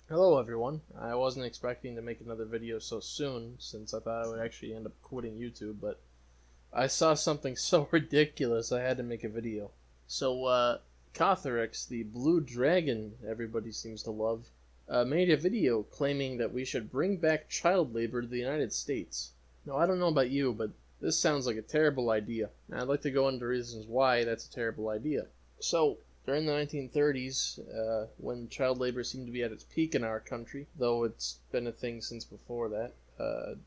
Hello everyone. I wasn't expecting to make another video so soon, since I thought I would actually end up quitting YouTube, but I saw something so ridiculous I had to make a video. So, Kothorix, the blue dragon everybody seems to love, made a video claiming that we should bring back child labor to the United States. Now, I don't know about you, but this sounds like a terrible idea, and I'd like to go into reasons why that's a terrible idea. So, during the 1930s, when child labor seemed to be at its peak in our country, though it's been a thing since before that,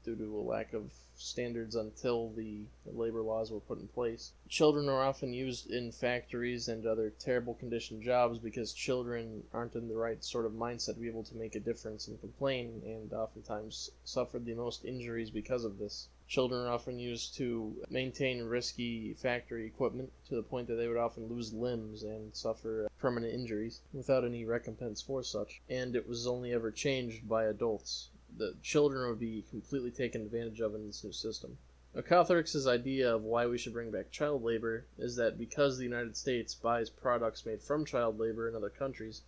due to a lack of standards until the labor laws were put in place. Children are often used in factories and other terrible condition jobs because children aren't in the right sort of mindset to be able to make a difference and complain, and oftentimes suffered the most injuries because of this. Children are often used to maintain risky factory equipment to the point that they would often lose limbs and suffer permanent injuries without any recompense for such, and it was only ever changed by adults. The children would be completely taken advantage of in this new system. Now, Kothorix's idea of why we should bring back child labor is that because the United States buys products made from child labor in other countries,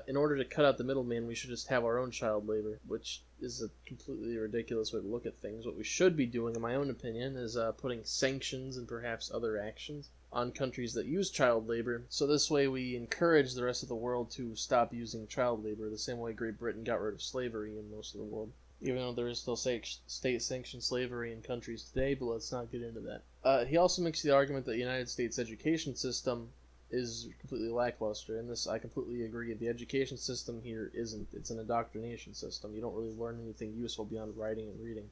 in order to cut out the middleman, we should just have our own child labor, which is a completely ridiculous way to look at things. What we should be doing, in my own opinion, is putting sanctions and perhaps other actions on countries that use child labor, so this way we encourage the rest of the world to stop using child labor, the same way Great Britain got rid of slavery in most of the world. Even though there is still state-sanctioned slavery in countries today, but let's not get into that. He also makes the argument that the United States education system is completely lackluster, and this I completely agree. The education system here isn't. It's an indoctrination system. You don't really learn anything useful beyond writing and reading,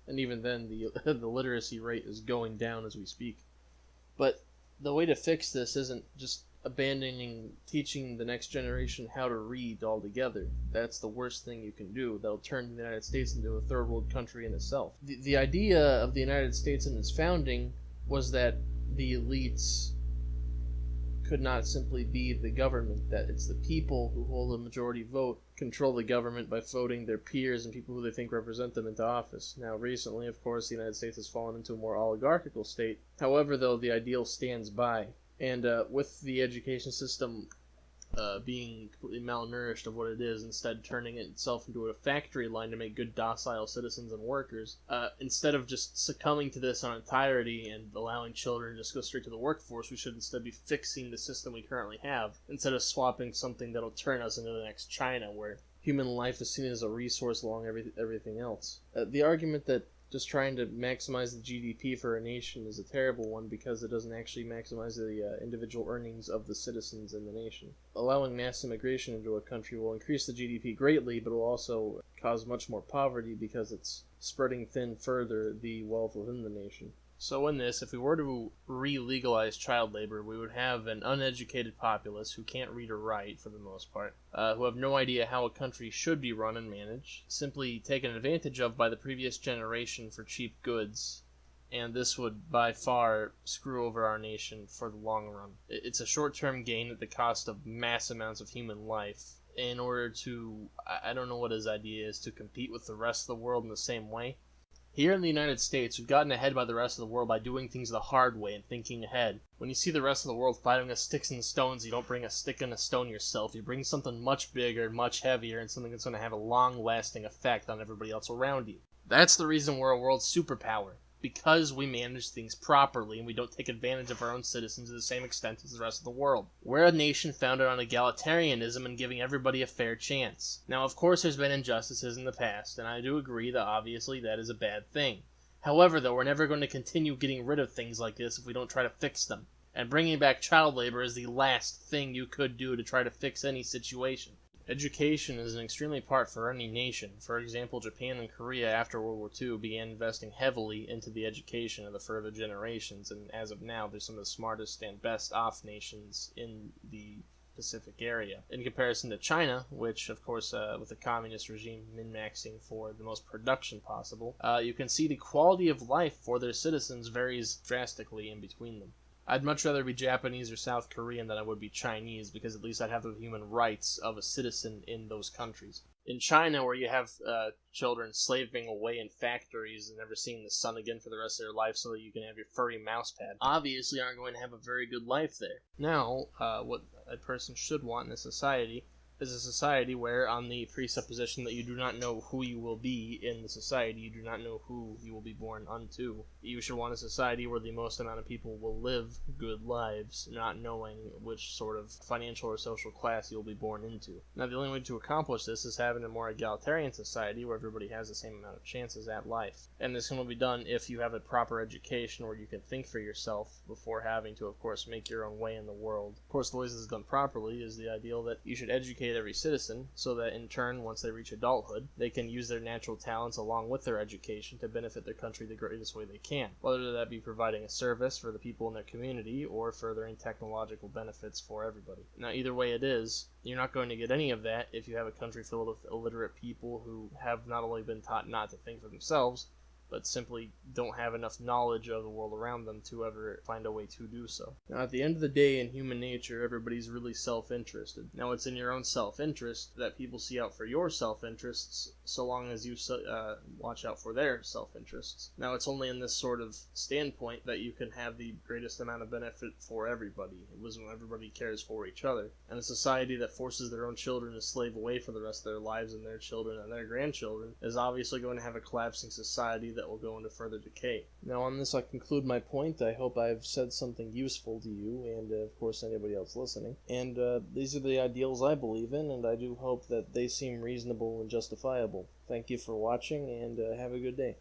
and even then, the literacy rate is going down as we speak. But the way to fix this isn't just abandoning teaching the next generation how to read altogether. That's the worst thing you can do. That'll turn the United States into a third world country in itself. The idea of the United States in its founding was that the elites could not simply be the government, that it's the people who hold a majority vote control the government by voting their peers and people who they think represent them into office. Now, recently, of course, the United States has fallen into a more oligarchical state. However, though, the ideal stands by. And with the education system being completely malnourished of what it is, instead turning itself into a factory line to make good docile citizens and workers, instead of just succumbing to this on entirety and allowing children to just go straight to the workforce, we should instead be fixing the system we currently have, instead of swapping something that'll turn us into the next China, where human life is seen as a resource along everything else. The argument that just trying to maximize the GDP for a nation is a terrible one because it doesn't actually maximize the individual earnings of the citizens in the nation. Allowing mass immigration into a country will increase the GDP greatly, but will also cause much more poverty because it's spreading thin further the wealth within the nation. So in this, if we were to re-legalize child labor, we would have an uneducated populace who can't read or write, for the most part, who have no idea how a country should be run and managed, simply taken advantage of by the previous generation for cheap goods, and this would by far screw over our nation for the long run. It's a short-term gain at the cost of mass amounts of human life, in order to, I don't know what his idea is, to compete with the rest of the world in the same way. Here in the United States, we've gotten ahead by the rest of the world by doing things the hard way and thinking ahead. When you see the rest of the world fighting with sticks and stones, you don't bring a stick and a stone yourself. You bring something much bigger, much heavier, and something that's going to have a long-lasting effect on everybody else around you. That's the reason we're a world superpower. Because we manage things properly and we don't take advantage of our own citizens to the same extent as the rest of the world. We're a nation founded on egalitarianism and giving everybody a fair chance. Now, of course, there's been injustices in the past, and I do agree that obviously that is a bad thing. However, though, we're never going to continue getting rid of things like this if we don't try to fix them. And bringing back child labor is the last thing you could do to try to fix any situation. Education is an extremely part for any nation. For example, Japan and Korea after World War II began investing heavily into the education of the further generations, and as of now, they're some of the smartest and best off nations in the Pacific area. In comparison to China, which, of course, with the communist regime min-maxing for the most production possible, you can see the quality of life for their citizens varies drastically in between them. I'd much rather be Japanese or South Korean than I would be Chinese, because at least I'd have the human rights of a citizen in those countries. In China, where you have children slaving away in factories and never seeing the sun again for the rest of their life so that you can have your furry mouse pad, obviously aren't going to have a very good life there. Now, what a person should want in a society is a society where, on the presupposition that you do not know who you will be in the society, you do not know who you will be born unto, you should want a society where the most amount of people will live good lives, not knowing which sort of financial or social class you'll be born into. Now, the only way to accomplish this is having a more egalitarian society where everybody has the same amount of chances at life. And this can only be done if you have a proper education where you can think for yourself before having to, of course, make your own way in the world. Of course, the way this is done properly is the ideal that you should educate every citizen so that in turn, once they reach adulthood, they can use their natural talents along with their education to benefit their country the greatest way they can, whether that be providing a service for the people in their community or furthering technological benefits for everybody. Now, either way it is, you're not going to get any of that if you have a country filled with illiterate people who have not only been taught not to think for themselves, but simply don't have enough knowledge of the world around them to ever find a way to do so. Now, at the end of the day, in human nature, everybody's really self-interested. Now, it's in your own self-interest that people see out for your self-interests, so long as you watch out for their self-interests. Now, it's only in this sort of standpoint that you can have the greatest amount of benefit for everybody. It was when everybody cares for each other. And a society that forces their own children to slave away for the rest of their lives and their children and their grandchildren is obviously going to have a collapsing society that will go into further decay. Now, on this I conclude my point. I hope I've said something useful to you and of course anybody else listening. And these are the ideals I believe in, and I do hope that they seem reasonable and justifiable. Thank you for watching, and have a good day.